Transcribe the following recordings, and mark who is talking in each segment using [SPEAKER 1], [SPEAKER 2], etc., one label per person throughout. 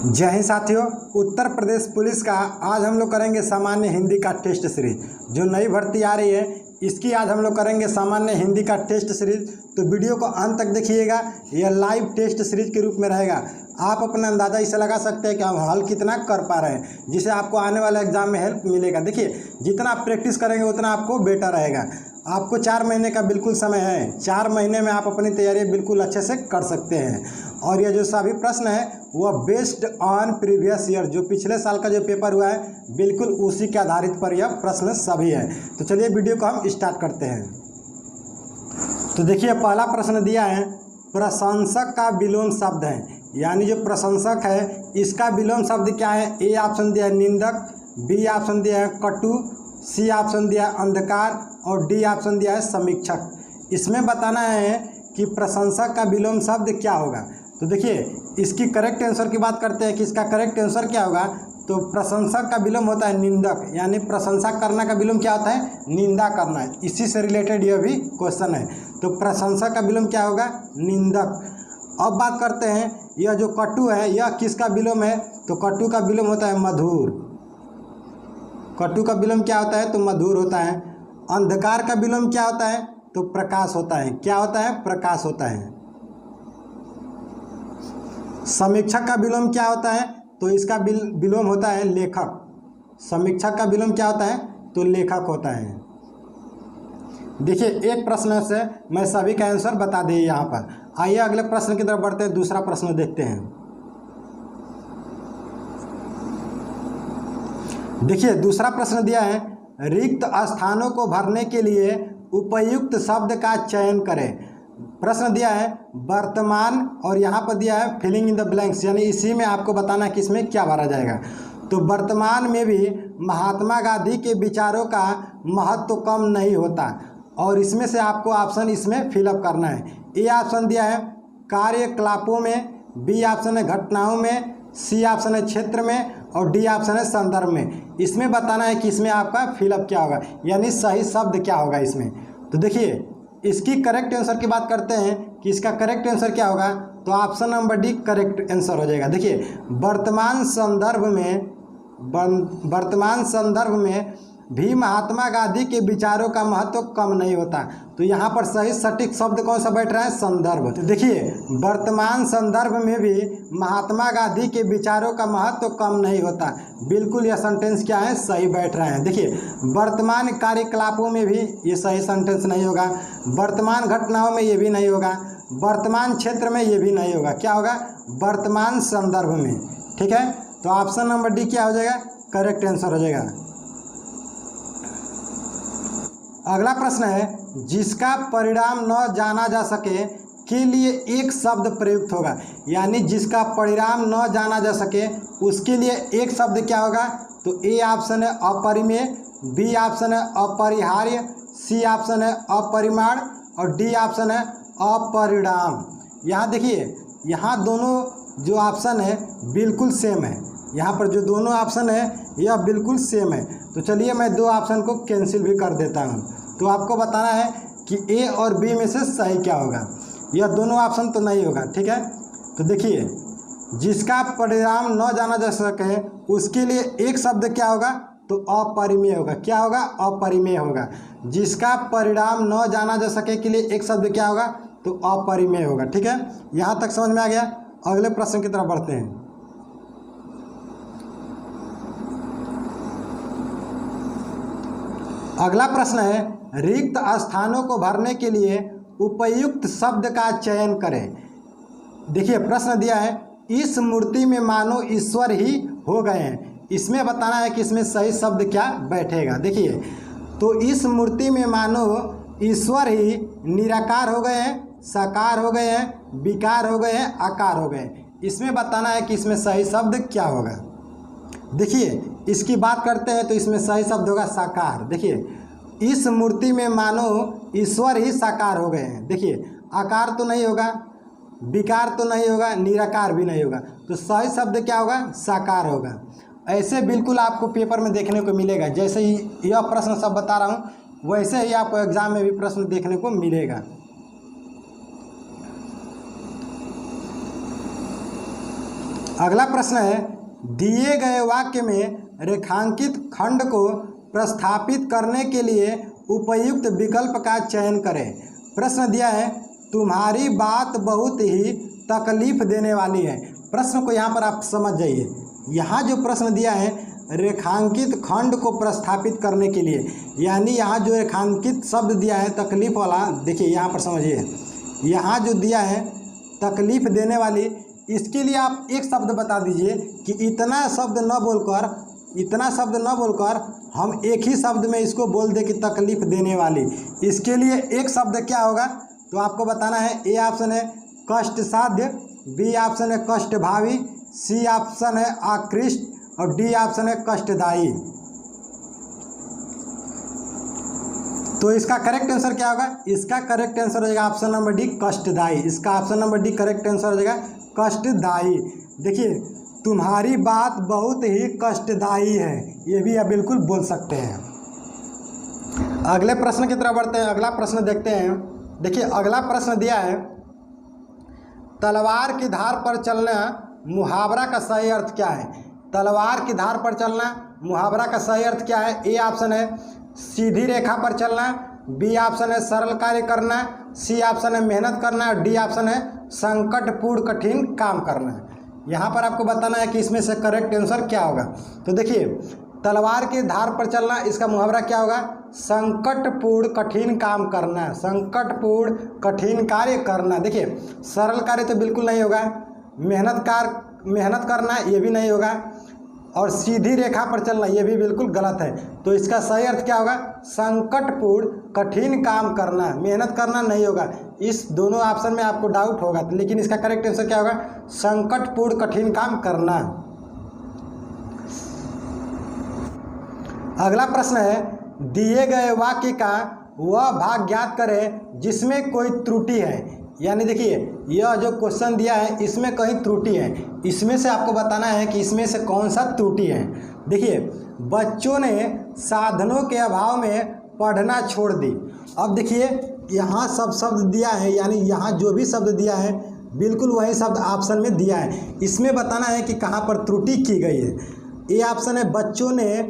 [SPEAKER 1] जय हिंद साथियों। उत्तर प्रदेश पुलिस का आज हम लोग करेंगे सामान्य हिंदी का टेस्ट सीरीज। जो नई भर्ती आ रही है इसकी आज हम लोग करेंगे सामान्य हिंदी का टेस्ट सीरीज। तो वीडियो को अंत तक देखिएगा, यह लाइव टेस्ट सीरीज के रूप में रहेगा। आप अपना अंदाज़ा इससे लगा सकते हैं कि हम हल कितना कर पा रहे हैं, जिससे आपको आने वाले एग्जाम में हेल्प मिलेगा। देखिए, जितना आप प्रैक्टिस करेंगे उतना आपको बेटर रहेगा। आपको 4 महीने का बिल्कुल समय है। 4 महीने में आप अपनी तैयारी बिल्कुल अच्छे से कर सकते हैं। और ये जो सभी प्रश्न है वह बेस्ड ऑन प्रीवियस ईयर, जो पिछले साल का जो पेपर हुआ है बिल्कुल उसी के आधारित पर यह प्रश्न सभी है। तो चलिए वीडियो को हम स्टार्ट करते हैं। तो देखिए, पहला प्रश्न दिया है, प्रशंसक का विलोम शब्द है। यानी जो प्रशंसक है इसका विलोम शब्द क्या है। ए ऑप्शन दिया है निंदक, बी ऑप्शन दिया है कटु, सी ऑप्शन दिया है अंधकार और डी ऑप्शन दिया है समीक्षक। इसमें बताना है कि प्रशंसक का विलोम शब्द क्या होगा। तो देखिए, इसकी करेक्ट आंसर की बात करते हैं कि इसका करेक्ट आंसर क्या होगा। तो प्रशंसक का विलोम होता है निंदक, यानी प्रशंसा करना का विलोम क्या होता है, निंदा करना है। इसी से रिलेटेड यह भी क्वेश्चन है। तो प्रशंसक का विलोम क्या होगा, निंदक। अब बात करते हैं, यह जो कटु है यह किसका विलोम है। तो कटु का विलोम होता है मधुर। कटु का विलोम क्या होता है, तो मधुर होता है। अंधकार का विलोम क्या होता है, तो प्रकाश होता है। क्या होता है, प्रकाश होता है। समीक्षक का विलोम क्या होता है, तो इसका विलोम होता है लेखक। समीक्षक का विलोम क्या होता है, तो लेखक होता है। देखिए, एक प्रश्न से मैं सभी का आंसर बता दिए यहाँ पर। आइए अगले प्रश्न की तरफ बढ़ते हैं। दूसरा प्रश्न देखते हैं। देखिए, दूसरा प्रश्न दिया है, रिक्त स्थानों को भरने के लिए उपयुक्त शब्द का चयन करें। प्रश्न दिया है वर्तमान और यहाँ पर दिया है फिलिंग इन द ब्लैंक्स, यानी इसी में आपको बताना है कि इसमें क्या भरा जाएगा। तो वर्तमान में भी महात्मा गांधी के विचारों का महत्व कम नहीं होता, और इसमें से आपको ऑप्शन इसमें फिलअप करना है। ए ऑप्शन दिया है कार्यकलापों में, बी ऑप्शन है घटनाओं में, सी ऑप्शन है क्षेत्र में और डी ऑप्शन है संदर्भ में। इसमें बताना है कि इसमें आपका फिलअप क्या होगा, यानी सही शब्द क्या होगा इसमें। तो देखिए, इसकी करेक्ट आंसर की बात करते हैं कि इसका करेक्ट आंसर क्या होगा। तो option number D correct answer हो जाएगा। देखिए, वर्तमान संदर्भ में भी महात्मा गांधी के विचारों का महत्व कम नहीं होता। तो यहाँ पर सही सटीक शब्द कौन सा बैठ रहा है, संदर्भ। तो देखिए, वर्तमान संदर्भ में भी महात्मा गांधी के विचारों का महत्व कम नहीं होता। बिल्कुल यह सेंटेंस क्या है, सही बैठ रहा है। देखिए, वर्तमान कार्यकलापों में भी ये सही सेंटेंस नहीं होगा, वर्तमान घटनाओं में ये भी नहीं होगा, वर्तमान क्षेत्र में ये भी नहीं होगा। क्या होगा, वर्तमान संदर्भ में। ठीक है, तो ऑप्शन नंबर डी क्या हो जाएगा, करेक्ट आंसर हो जाएगा। अगला प्रश्न है, जिसका परिणाम न जाना जा सके के लिए एक शब्द प्रयुक्त होगा। यानी जिसका परिणाम न जाना जा सके उसके लिए एक शब्द क्या होगा। तो ए ऑप्शन है अपरिमेय, बी ऑप्शन है अपरिहार्य, सी ऑप्शन है अपरिमाण और डी ऑप्शन है अपरिणाम। यहाँ देखिए, यहाँ दोनों जो ऑप्शन है बिल्कुल सेम है। यहाँ पर जो दोनों ऑप्शन है यह बिल्कुल सेम है। तो चलिए मैं 2 ऑप्शन को कैंसिल भी कर देता हूँ। तो आपको बताना है कि ए और बी में से सही क्या होगा। यह दोनों ऑप्शन तो नहीं होगा। ठीक है, तो देखिए, जिसका परिणाम न जाना जा सके उसके लिए एक शब्द क्या होगा, तो अपरिमेय होगा। क्या होगा, अपरिमेय होगा। जिसका परिणाम न जाना जा सके के लिए एक शब्द क्या होगा, तो अपरिमेय होगा। ठीक है, यहाँ तक समझ में आ गया। अगले प्रश्न की तरफ बढ़ते हैं। अगला प्रश्न है, रिक्त स्थानों को भरने के लिए उपयुक्त शब्द का चयन करें। देखिए, प्रश्न दिया है, इस मूर्ति में मानो ईश्वर ही हो गए हैं। इसमें बताना है कि इसमें सही शब्द क्या बैठेगा। देखिए, तो इस मूर्ति में मानो ईश्वर ही निराकार हो गए हैं, साकार हो गए हैं, विकार हो गए हैं, आकार हो गए। इसमें बताना है कि इसमें सही शब्द क्या होगा। देखिए, इसकी बात करते हैं तो इसमें सही शब्द होगा साकार। देखिए, इस मूर्ति में मानो ईश्वर ही साकार हो गए हैं। देखिए, आकार तो नहीं होगा, विकार तो नहीं होगा, निराकार भी नहीं होगा। तो सही शब्द क्या होगा, साकार होगा। ऐसे बिल्कुल आपको पेपर में देखने को मिलेगा। जैसे ही यह प्रश्न सब बता रहा हूँ वैसे ही आपको एग्जाम में भी प्रश्न देखने को मिलेगा। अगला प्रश्न है, दिए गए वाक्य में रेखांकित खंड को प्रस्थापित करने के लिए उपयुक्त विकल्प का चयन करें। प्रश्न दिया है, तुम्हारी बात बहुत ही तकलीफ देने वाली है। प्रश्न को यहाँ पर आप समझ जाइए। यहाँ जो प्रश्न दिया है रेखांकित खंड को प्रस्थापित करने के लिए, यानी यहाँ जो रेखांकित शब्द दिया है तकलीफ वाला, देखिए यहाँ पर समझिए, यहाँ जो दिया है तकलीफ देने वाली, इसके लिए आप एक शब्द बता दीजिए कि इतना शब्द न बोलकर हम एक ही शब्द में इसको बोल दें कि तकलीफ देने वाली। इसके लिए एक शब्द क्या होगा तो आपको बताना है। ए ऑप्शन है कष्ट साध्य, बी ऑप्शन है कष्टभावी, सी ऑप्शन है आकृष्ट और डी ऑप्शन है कष्टदायी। तो इसका करेक्ट आंसर क्या होगा? इसका करेक्ट आंसर हो जाएगा ऑप्शन नंबर डी कष्टदायी। इसका option number D correct answer हो जाएगा कष्टदायी। देखिए, तुम्हारी बात बहुत ही कष्टदायी है, ये भी आप बिल्कुल बोल सकते हैं। अगले प्रश्न की तरफ बढ़ते हैं। अगला प्रश्न देखते हैं। देखिए, अगला प्रश्न दिया है, तलवार की धार पर चलना मुहावरा का सही अर्थ क्या है? तलवार की धार पर चलना मुहावरा का सही अर्थ क्या है? ए ऑप्शन है सीधी रेखा पर चलना, बी ऑप्शन है सरल कार्य करना, सी ऑप्शन है मेहनत करना और डी ऑप्शन है संकटपूर्ण कठिन काम करना। यहाँ पर आपको बताना है कि इसमें से करेक्ट आंसर क्या होगा। तो देखिए, तलवार की धार पर चलना, इसका मुहावरा क्या होगा? संकटपूर्ण कठिन काम करना, संकटपूर्ण कठिन कार्य करना। देखिए, सरल कार्य तो बिल्कुल नहीं होगा, मेहनत करना ये भी नहीं होगा, और सीधी रेखा पर चलना ये भी बिल्कुल गलत है। तो इसका सही अर्थ क्या होगा? संकटपूर्ण कठिन काम करना, मेहनत करना नहीं होगा। इस दोनों ऑप्शन में आपको डाउट होगा, लेकिन इसका करेक्ट आंसर क्या होगा? संकटपूर्ण कठिन काम करना। अगला प्रश्न है, दिए गए वाक्य का वह भाग ज्ञात करें जिसमें कोई त्रुटि है। यानी देखिए, यह जो क्वेश्चन दिया है इसमें कहीं त्रुटि है, इसमें से आपको बताना है कि इसमें से कौन सा त्रुटि है। देखिए, बच्चों ने साधनों के अभाव में पढ़ना छोड़ दी। अब देखिए, यहाँ सब शब्द दिया है, यानी यहाँ जो भी शब्द दिया है बिल्कुल वही शब्द ऑप्शन में दिया है। इसमें बताना है कि कहाँ पर त्रुटि की गई है। ए ऑप्शन है बच्चों ने,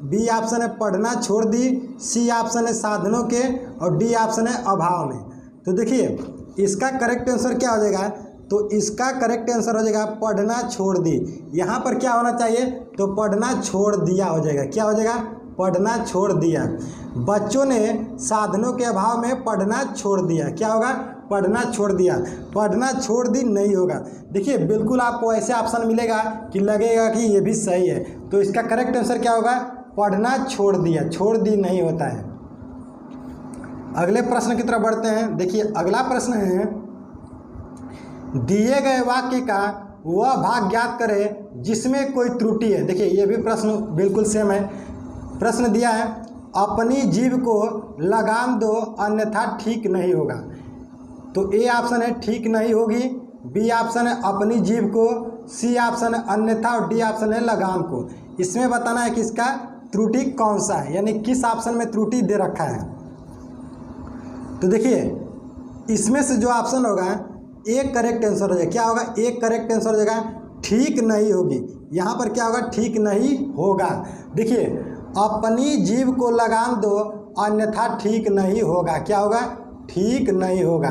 [SPEAKER 1] बी ऑप्शन है पढ़ना छोड़ दी, सी ऑप्शन है साधनों के और डी ऑप्शन है अभाव में। तो देखिए, इसका करेक्ट आंसर क्या हो जाएगा? तो इसका करेक्ट आंसर हो जाएगा पढ़ना छोड़ दी। यहाँ पर क्या होना चाहिए? तो पढ़ना छोड़ दिया हो जाएगा। क्या हो जाएगा? पढ़ना छोड़ दिया। बच्चों ने साधनों के अभाव में पढ़ना छोड़ दिया। क्या होगा? पढ़ना छोड़ दिया। पढ़ना छोड़ दी नहीं होगा। देखिए, बिल्कुल आपको ऐसे ऑप्शन मिलेगा कि लगेगा कि ये भी सही है। तो इसका करेक्ट आंसर क्या होगा? पढ़ना छोड़ दिया। छोड़ दी नहीं होता है। अगले प्रश्न की तरफ बढ़ते हैं। देखिए, अगला प्रश्न है, दिए गए वाक्य का वह भाग ज्ञात करें जिसमें कोई त्रुटि है। देखिए, ये भी प्रश्न बिल्कुल सेम है। प्रश्न दिया है, अपनी जीभ को लगाम दो अन्यथा ठीक नहीं होगा। तो ए ऑप्शन है ठीक नहीं होगी, बी ऑप्शन है अपनी जीभ को, सी ऑप्शन है अन्यथा और डी ऑप्शन है लगाम को। इसमें बताना है कि इसका त्रुटि कौन सा है, यानी किस ऑप्शन में त्रुटि दे रखा है। तो देखिए, इसमें से जो ऑप्शन होगा एक करेक्ट आंसर हो जाएगा। क्या होगा? एक करेक्ट आंसर हो जाएगा ठीक नहीं होगी। यहाँ पर क्या होगा? ठीक नहीं होगा। देखिए, अपनी जीभ को लगाम दो अन्यथा ठीक नहीं होगा। क्या होगा? ठीक नहीं होगा,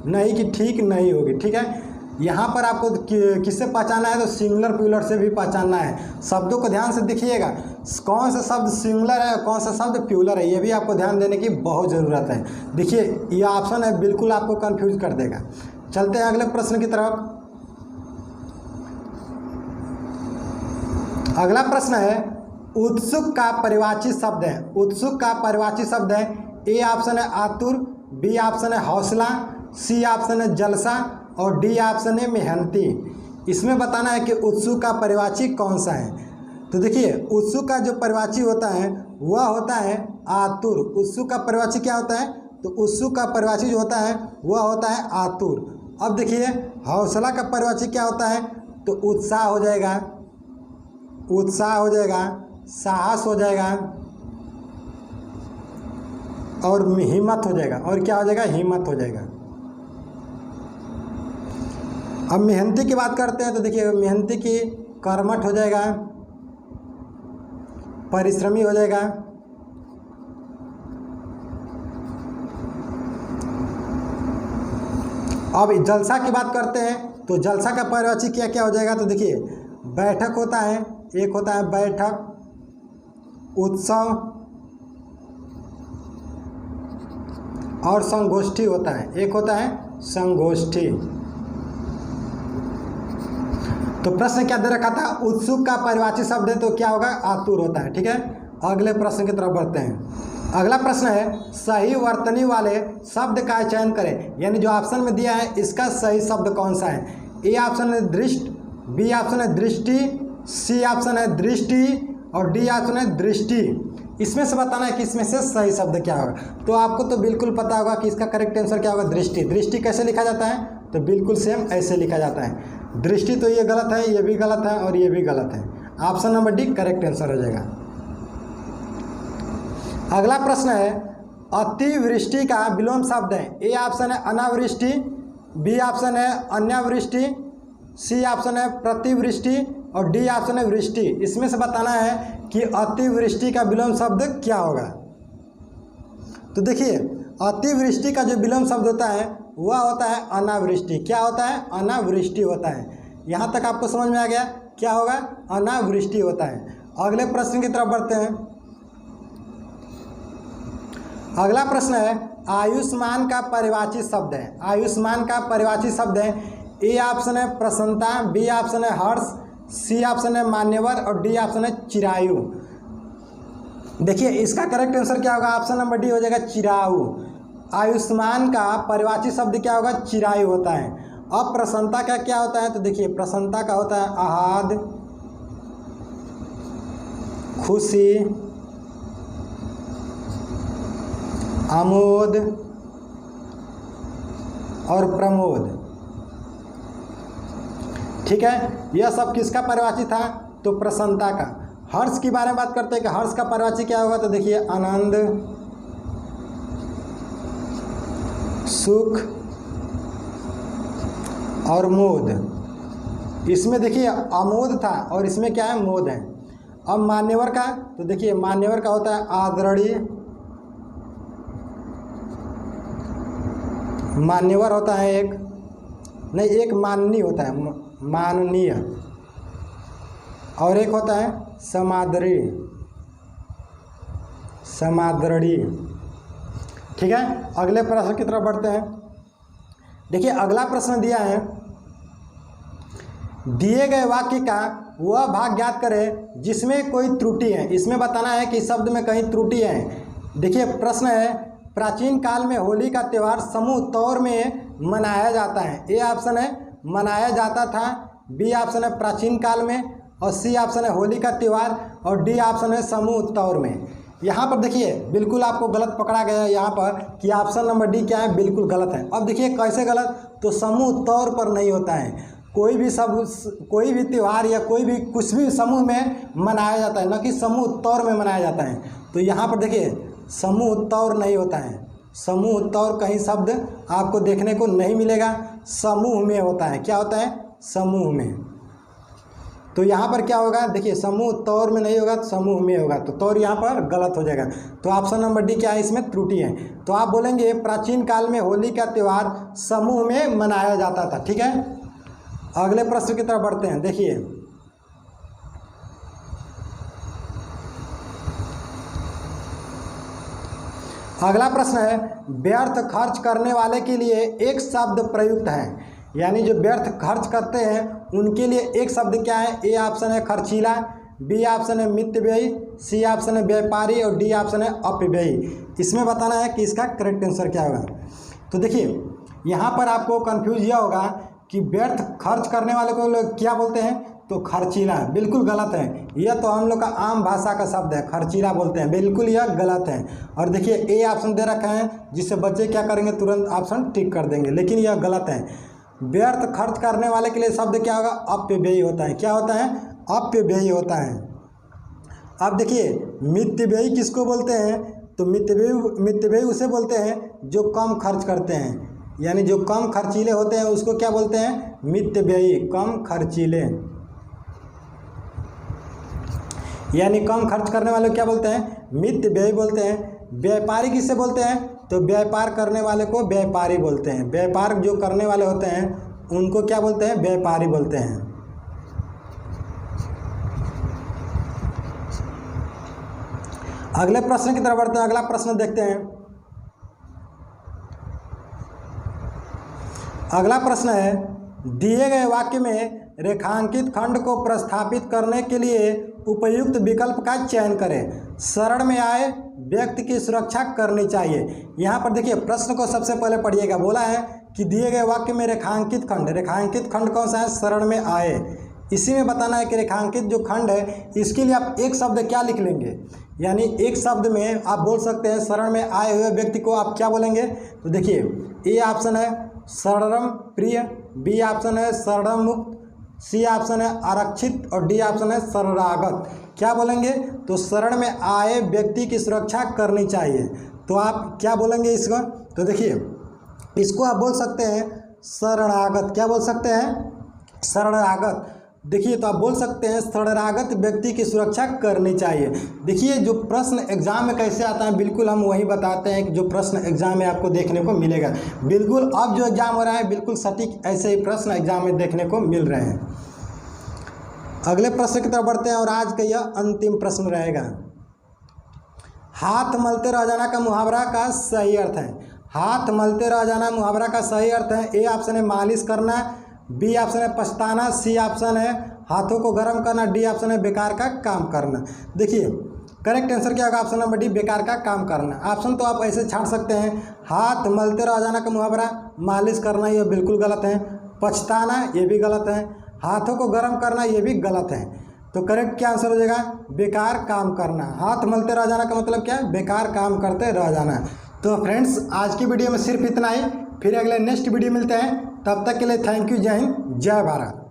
[SPEAKER 1] नहीं कि ठीक नहीं होगी। ठीक है, यहाँ पर आपको किससे पहचानना है? तो सिंगुलर प्लूरल से भी पहचानना है। शब्दों को ध्यान से देखिएगा, कौन सा शब्द सिंगुलर है कौन सा शब्द प्लूरल है, ये भी आपको ध्यान देने की बहुत ज़रूरत है। देखिए, ये ऑप्शन है बिल्कुल आपको कंफ्यूज कर देगा। चलते हैं अगले प्रश्न की तरफ। अगला प्रश्न है, उत्सुक का परिवाची शब्द है। उत्सुक का परिवाची शब्द है। ए ऑप्शन है आतुर, बी ऑप्शन है हौसला, सी ऑप्शन है जलसा और डी ऑप्शन है मेहनती। इसमें बताना है कि उत्सुक का परिवाची कौन सा है। तो देखिए, उत्सुक का जो परिवाची होता है वह होता है आतुर। उत्सुक का परिवाची क्या होता है? तो उत्सुक का परिवाची जो होता है वह होता है आतुर। अब देखिए, हौसला का परिवाची क्या होता है? तो उत्साह हो जाएगा, उत्साह हो जाएगा, साहस हो जाएगा और हिम्मत हो जाएगा। और क्या हो जाएगा? हिम्मत हो जाएगा। अब मेहनती की बात करते हैं तो देखिए मेहनती की कर्मठ हो जाएगा, परिश्रमी हो जाएगा। अब जलसा की बात करते हैं तो जलसा का पर्यायवाची क्या क्या हो जाएगा, तो देखिए बैठक होता है, एक होता है बैठक, उत्सव और संगोष्ठी होता है, एक होता है संगोष्ठी। तो प्रश्न क्या दे रखा था, उत्सुक का पर्यायवाची शब्द है तो क्या होगा, आतुर होता है। ठीक है, अगले प्रश्न की तरफ बढ़ते हैं। अगला प्रश्न है सही वर्तनी वाले शब्द का चयन करें, यानी जो ऑप्शन में दिया है इसका सही शब्द कौन सा है। ए ऑप्शन है दृष्ट, बी ऑप्शन है दृष्टि, सी ऑप्शन है दृष्टि और डी ऑप्शन है दृष्टि। इसमें से बताना है कि इसमें से सही शब्द क्या होगा। तो आपको तो बिल्कुल पता होगा कि इसका करेक्ट आंसर क्या होगा, दृष्टि। दृष्टि कैसे लिखा जाता है, तो बिल्कुल सेम ऐसे लिखा जाता है दृष्टि। तो ये गलत है, ये भी गलत है और ये भी गलत है। Option number D correct answer हो जाएगा। अगला प्रश्न है अतिवृष्टि का विलोम शब्द है। ए ऑप्शन है अनावृष्टि, बी ऑप्शन है अन्यावृष्टि, सी ऑप्शन है प्रतिवृष्टि और डी ऑप्शन है वृष्टि। इसमें से बताना है कि अतिवृष्टि का विलोम शब्द क्या होगा। तो देखिए अतिवृष्टि का जो विलोम शब्द होता है वह होता है अनावृष्टि। क्या होता है, अनावृष्टि होता है। यहाँ तक आपको समझ में आ गया, क्या होगा, अनावृष्टि होता है। अगले प्रश्न की तरफ बढ़ते हैं। अगला प्रश्न है आयुष्मान का पर्यायवाची शब्द है। आयुष्मान का पर्यायवाची शब्द है, ए ऑप्शन है प्रसन्नता, बी ऑप्शन है हर्ष, सी ऑप्शन है मान्यवर और डी ऑप्शन है चिरायु। देखिए इसका करेक्ट आंसर क्या होगा, ऑप्शन नंबर डी हो जाएगा चिरायु। आयुष्मान का पर्यायवाची शब्द क्या होगा, चिरायु होता है। अब प्रसन्नता का क्या होता है, तो देखिए प्रसन्नता का होता है आह्लाद, खुशी, आमोद और प्रमोद। ठीक है, यह सब किसका पर्यायवाची था, तो प्रसन्नता का। हर्ष की बारे में बात करते हैं कि हर्ष का पर्यायवाची क्या होगा, तो देखिए आनंद, सुख और मोद। इसमें देखिए आमोद था और इसमें क्या है, मोद है। अब मान्यवर का, तो देखिए मान्यवर का होता है आदरणीय, मान्यवर होता है एक, नहीं एक माननीय होता है, माननीय, और एक होता है समादरणीय, समादरणीय। ठीक है, अगले प्रश्न की तरफ बढ़ते हैं। देखिए अगला प्रश्न दिया है, दिए गए वाक्य का वह भाग ज्ञात करें जिसमें कोई त्रुटि है। इसमें बताना है कि शब्द में कहीं त्रुटि है। देखिए प्रश्न है प्राचीन काल में होली का त्यौहार समूह तौर में मनाया जाता है। ए ऑप्शन है मनाया जाता था, बी ऑप्शन है प्राचीन काल में और सी ऑप्शन है होली का त्यौहार और डी ऑप्शन है समूह तौर में। यहाँ पर देखिए बिल्कुल आपको गलत पकड़ा गया है यहाँ पर कि ऑप्शन नंबर डी क्या है, बिल्कुल गलत है। अब देखिए कैसे गलत, तो समूह तौर पर नहीं होता है। कोई भी त्यौहार या कोई भी कुछ भी समूह में मनाया जाता है, न कि समूह तौर में मनाया जाता है। तो यहाँ पर देखिए समूह तौर नहीं होता है, समूह तौर कहीं शब्द आपको देखने को नहीं मिलेगा, समूह में होता है। क्या होता है, समूह में। तो यहाँ पर क्या होगा, देखिए समूह तौर में नहीं होगा, समूह में होगा, तो तौर यहाँ पर गलत हो जाएगा। तो ऑप्शन नंबर डी क्या है, इसमें त्रुटि है। तो आप बोलेंगे प्राचीन काल में होली का त्यौहार समूह में मनाया जाता था। ठीक है, अगले प्रश्न की तरफ बढ़ते हैं। देखिए अगला प्रश्न है व्यर्थ खर्च करने वाले के लिए एक शब्द प्रयुक्त है, यानी जो व्यर्थ खर्च करते हैं उनके लिए एक शब्द क्या है। ए ऑप्शन है खर्चीला, बी ऑप्शन है मितव्ययी, सी ऑप्शन है व्यापारी और डी ऑप्शन है अपव्ययी। इसमें बताना है कि इसका करेक्ट आंसर क्या होगा। तो देखिए यहाँ पर आपको कंफ्यूज यह होगा कि व्यर्थ खर्च करने वाले को लोग क्या बोलते हैं, तो खर्चीला। बिल्कुल गलत है, यह तो हम लोग का आम भाषा का शब्द है, खर्चीला बोलते हैं, बिल्कुल यह गलत है। और देखिए ए ऑप्शन दे रखा है जिससे बच्चे क्या करेंगे, तुरंत ऑप्शन टिक कर देंगे, लेकिन यह गलत है। व्यर्थ खर्च करने वाले के लिए शब्द क्या होगा, अपव्ययी होता है। क्या होता है, अपव्ययी होता है। अब देखिए मितव्ययी किसको बोलते हैं, तो मितव्ययी उसे बोलते हैं जो कम खर्च करते हैं। यानी जो कम खर्चीले होते हैं उसको क्या बोलते हैं? मितव्ययी, कम खर्चीले। यानी कम खर्च करने वाले को क्या बोलते हैं? मितव्ययी बोलते हैं। व्यापारी किससे बोलते हैं? तो व्यापार करने वाले को व्यापारी बोलते हैं। व्यापार जो करने वाले होते हैं उनको क्या बोलते हैं? व्यापारी बोलते हैं। अगले प्रश्न की तरफ बढ़ते हैं। अगला प्रश्न देखते हैं। अगला प्रश्न है, दिए गए वाक्य में रेखांकित खंड को प्रस्थापित करने के लिए उपयुक्त विकल्प का चयन करें। शरण में आए व्यक्ति की सुरक्षा करनी चाहिए। यहाँ पर देखिए प्रश्न को सबसे पहले पढ़िएगा। बोला है कि दिए गए वाक्य में रेखांकित खंड कौन सा है? शरण में आए। इसी में बताना है कि रेखांकित जो खंड है इसके लिए आप एक शब्द क्या लिख लेंगे। यानी एक शब्द में आप बोल सकते हैं शरण में आए हुए व्यक्ति को आप क्या बोलेंगे? तो देखिए ए ऑप्शन है शरणम प्रिय, बी ऑप्शन है शरणम मुक्त, सी ऑप्शन है आरक्षित और डी ऑप्शन है शरणागत। क्या बोलेंगे? तो शरण में आए व्यक्ति की सुरक्षा करनी चाहिए। तो आप क्या बोलेंगे इसको? तो देखिए इसको आप बोल सकते हैं शरणागत। क्या बोल सकते हैं? शरणागत। देखिए तो आप बोल सकते हैं शरणागत व्यक्ति की सुरक्षा करनी चाहिए। देखिए जो प्रश्न एग्जाम में कैसे आता है बिल्कुल हम वही बताते हैं कि जो प्रश्न एग्जाम में आपको देखने को मिलेगा। बिल्कुल अब जो एग्जाम हो रहा है बिल्कुल सटीक ऐसे ही प्रश्न एग्जाम में देखने को मिल रहे हैं। अगले प्रश्न की तरफ बढ़ते हैं और आज का यह अंतिम प्रश्न रहेगा। हाथ मलते रह जाना का मुहावरा का सही अर्थ है। हाथ मलते रह जाना मुहावरा का सही अर्थ है। ए ऑप्शन है मालिश करना, बी ऑप्शन है पछताना, सी ऑप्शन है हाथों को गर्म करना, डी ऑप्शन है बेकार का काम करना। देखिए करेक्ट आंसर क्या होगा? ऑप्शन नंबर डी बेकार का काम करना। ऑप्शन तो आप ऐसे छांट सकते हैं। हाथ मलते रह जाना का मुहावरा मालिश करना ये बिल्कुल गलत है, पछताना ये भी गलत है, हाथों को गर्म करना ये भी गलत है। तो करेक्ट क्या आंसर हो जाएगा? बेकार काम करना। हाथ मलते रह जाना का मतलब क्या है? बेकार काम करते रह जाना। तो फ्रेंड्स आज की वीडियो में सिर्फ इतना ही। फिर अगले नेक्स्ट वीडियो मिलते हैं। तब तक के लिए थैंक यू। जय हिंद, जय भारत।